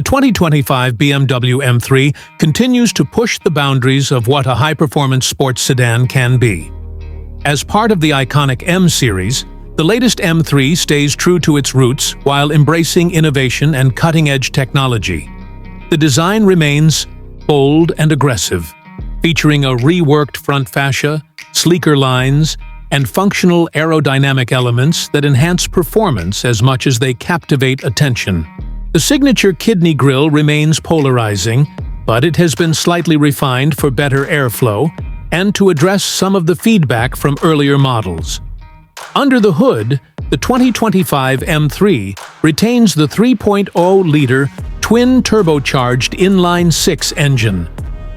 2025 BMW M3 continues to push the boundaries of what a high-performance sports sedan can be. As part of the iconic M series, the latest M3 stays true to its roots while embracing innovation and cutting-edge technology. The design remains bold and aggressive, featuring a reworked front fascia, sleeker lines, and functional aerodynamic elements that enhance performance as much as they captivate attention. The signature kidney grille remains polarizing, but it has been slightly refined for better airflow and to address some of the feedback from earlier models. Under the hood, the 2025 M3 retains the 3.0-liter twin-turbocharged inline-six engine,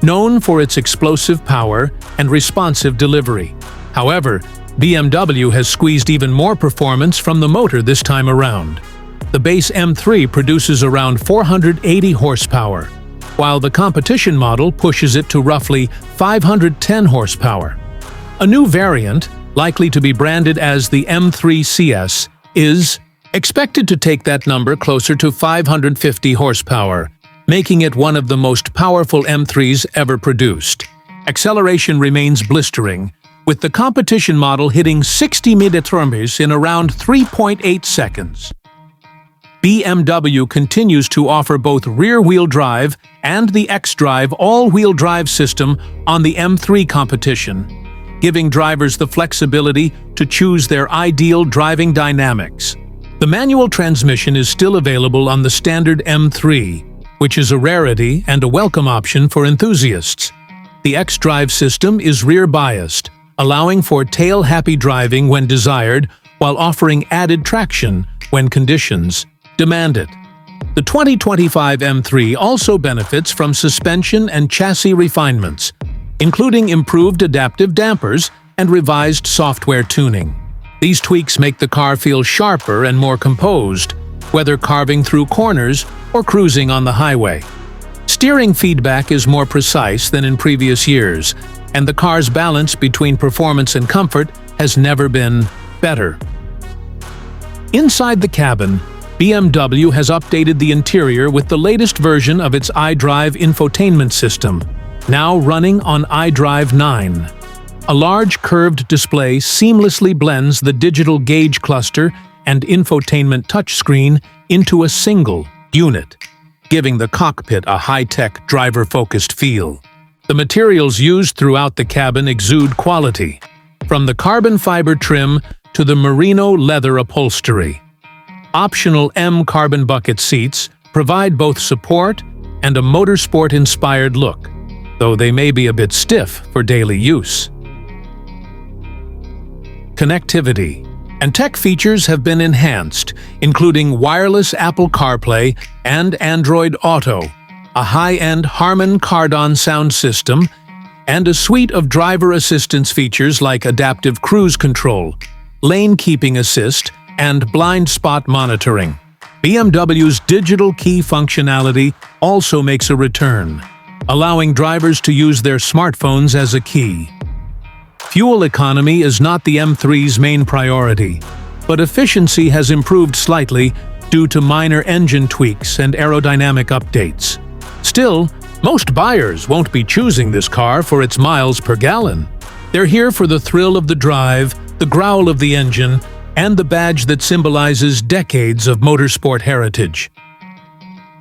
known for its explosive power and responsive delivery. However, BMW has squeezed even more performance from the motor this time around. The base M3 produces around 480 horsepower, while the competition model pushes it to roughly 510 horsepower. A new variant, likely to be branded as the M3 CS, is expected to take that number closer to 550 horsepower, making it one of the most powerful M3s ever produced. Acceleration remains blistering, with the competition model hitting 60 mph in around 3.8 seconds. BMW continues to offer both rear-wheel drive and the xDrive all-wheel drive system on the M3 competition, giving drivers the flexibility to choose their ideal driving dynamics. The manual transmission is still available on the standard M3, which is a rarity and a welcome option for enthusiasts. The xDrive system is rear-biased, allowing for tail-happy driving when desired while offering added traction when conditions demand it. The 2025 M3 also benefits from suspension and chassis refinements, including improved adaptive dampers and revised software tuning. These tweaks make the car feel sharper and more composed, whether carving through corners or cruising on the highway. Steering feedback is more precise than in previous years, and the car's balance between performance and comfort has never been better. Inside the cabin, BMW has updated the interior with the latest version of its iDrive infotainment system, now running on iDrive 9. A large curved display seamlessly blends the digital gauge cluster and infotainment touchscreen into a single unit, giving the cockpit a high-tech, driver-focused feel. The materials used throughout the cabin exude quality, from the carbon fiber trim to the merino leather upholstery. Optional M carbon bucket seats provide both support and a motorsport-inspired look, though they may be a bit stiff for daily use. Connectivity and tech features have been enhanced, including wireless Apple CarPlay and Android Auto, a high-end Harman Kardon sound system, and a suite of driver assistance features like adaptive cruise control, lane keeping assist, and blind spot monitoring. BMW's digital key functionality also makes a return, allowing drivers to use their smartphones as a key. Fuel economy is not the M3's main priority, but efficiency has improved slightly due to minor engine tweaks and aerodynamic updates. Still, most buyers won't be choosing this car for its miles per gallon. They're here for the thrill of the drive, the growl of the engine, and the badge that symbolizes decades of motorsport heritage.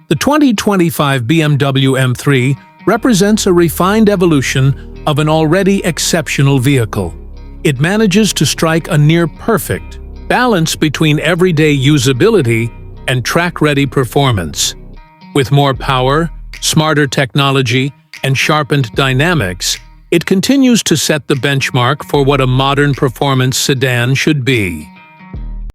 The 2025 BMW M3 represents a refined evolution of an already exceptional vehicle. It manages to strike a near-perfect balance between everyday usability and track-ready performance. With more power, smarter technology, and sharpened dynamics, it continues to set the benchmark for what a modern performance sedan should be.